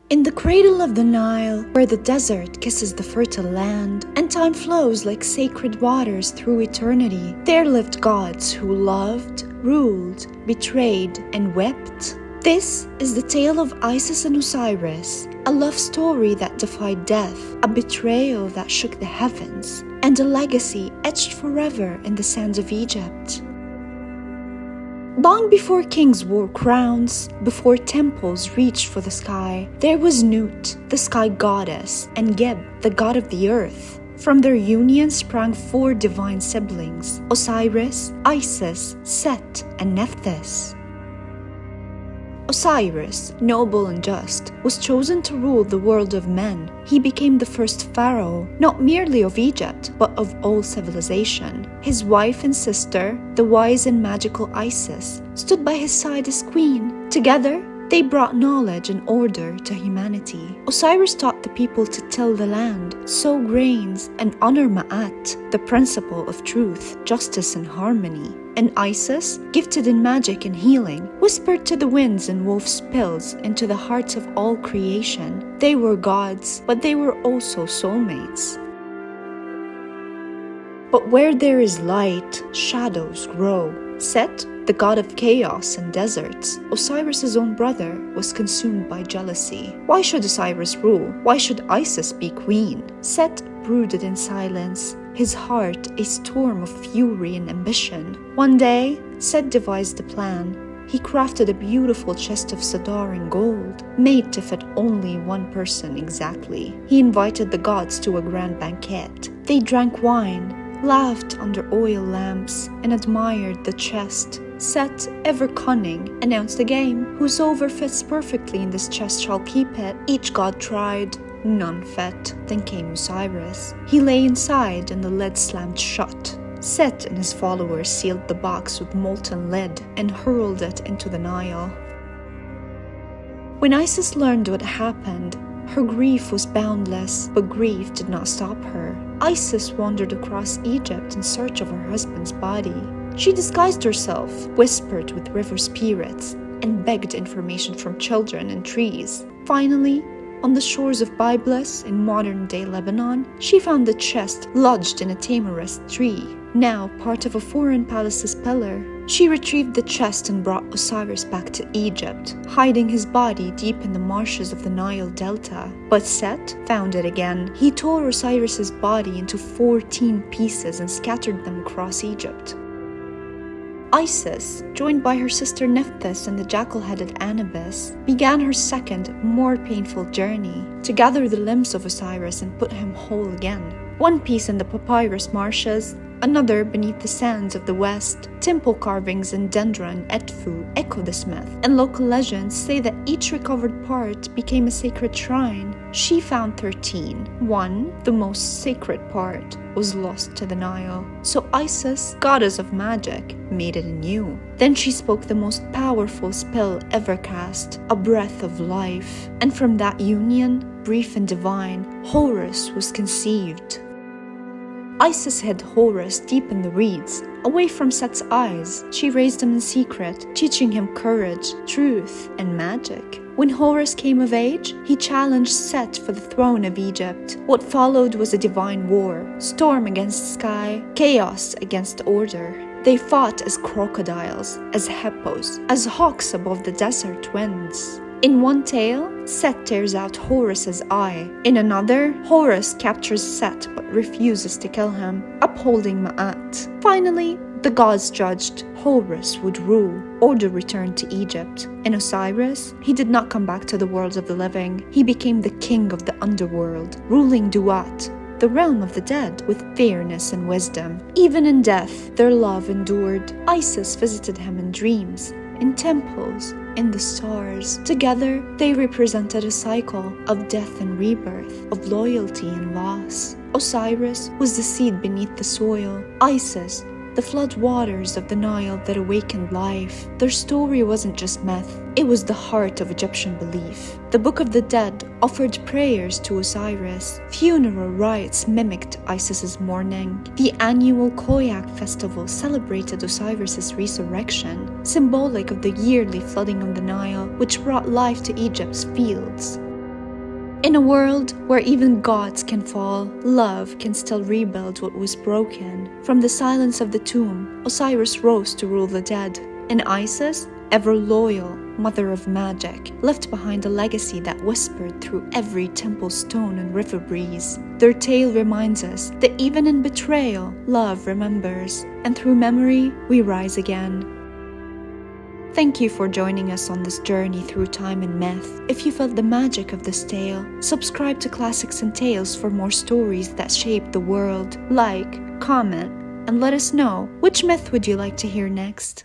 In the cradle of the Nile, where the desert kisses the fertile land, and time flows like sacred waters through eternity, there lived gods who loved, ruled, betrayed, and wept. This is the tale of Isis and Osiris, a love story that defied death, a betrayal that shook the heavens, and a legacy etched forever in the sands of Egypt. Long before kings wore crowns, before temples reached for the sky, there was Nut, the sky goddess, and Geb, the god of the earth. From their union sprang 4 divine siblings: Osiris, Isis, Set, and Nephthys. Osiris, noble and just, was chosen to rule the world of men. He became the first pharaoh, not merely of Egypt, but of all civilization. His wife and sister, the wise and magical Isis, stood by his side as queen. Together, they brought knowledge and order to humanity. Osiris taught the people to till the land, sow grains, and honor Ma'at, the principle of truth, justice, and harmony. And Isis, gifted in magic and healing, whispered to the winds and wove spells into the hearts of all creation. They were gods, but they were also soulmates. But where there is light, shadows grow. Set, the god of chaos and deserts, Osiris' own brother, was consumed by jealousy. Why should Osiris rule? Why should Isis be queen? Set brooded in silence, his heart a storm of fury and ambition. One day, Set devised a plan. He crafted a beautiful chest of cedar and gold, made to fit only one person exactly. He invited the gods to a grand banquet. They drank wine, laughed under oil lamps, and admired the chest. Set, ever cunning, announced a game. Whosoever fits perfectly in this chest shall keep it. Each god tried. None fit. Then came Osiris. He lay inside and the lid slammed shut. Set and his followers sealed the box with molten lead and hurled it into the Nile. When Isis learned what happened, her grief was boundless, but grief did not stop her. Isis wandered across Egypt in search of her husband's body. She disguised herself, whispered with river spirits, and begged information from children and trees. Finally, on the shores of Byblos in modern-day Lebanon, she found the chest lodged in a tamarisk tree, now part of a foreign palace's pillar. She retrieved the chest and brought Osiris back to Egypt, hiding his body deep in the marshes of the Nile Delta. But Set found it again. He tore Osiris's body into 14 pieces and scattered them across Egypt. Isis, joined by her sister Nephthys and the jackal-headed Anubis, began her second, more painful journey to gather the limbs of Osiris and put him whole again. One piece in the papyrus marshes, another beneath the sands of the west. Temple carvings in Dendra and Edfu echo this myth, and local legends say that each recovered part became a sacred shrine. She found 13. One, the most sacred part, was lost to the Nile. So Isis, goddess of magic, made it anew. Then she spoke the most powerful spell ever cast, a breath of life. And from that union, brief and divine, Horus was conceived. Isis hid Horus deep in the reeds, away from Set's eyes. She raised him in secret, teaching him courage, truth, and magic. When Horus came of age, he challenged Set for the throne of Egypt. What followed was a divine war, storm against sky, chaos against order. They fought as crocodiles, as hippos, as hawks above the desert winds. In one tale, Set tears out Horus's eye. In another, Horus captures Set but refuses to kill him, upholding Ma'at. Finally, the gods judged Horus would rule. Order returned to Egypt. And Osiris, he did not come back to the world of the living. He became the king of the underworld, ruling Duat, the realm of the dead, with fairness and wisdom. Even in death, their love endured. Isis visited him in dreams, in temples, in the stars. Together, they represented a cycle of death and rebirth, of loyalty and loss. Osiris was the seed beneath the soil. Isis, the flood waters of the Nile that awakened life. Their story wasn't just myth, it was the heart of Egyptian belief. The Book of the Dead offered prayers to Osiris. Funeral rites mimicked Isis's mourning. The annual Koyak festival celebrated Osiris's resurrection, symbolic of the yearly flooding of the Nile, which brought life to Egypt's fields. In a world where even gods can fall, love can still rebuild what was broken. From the silence of the tomb, Osiris rose to rule the dead. And Isis, ever loyal, mother of magic, left behind a legacy that whispered through every temple stone and river breeze. Their tale reminds us that even in betrayal, love remembers, and through memory, we rise again. Thank you for joining us on this journey through time and myth. If you felt the magic of this tale, subscribe to Classics and Tales for more stories that shape the world. Like, comment, and let us know which myth would you like to hear next.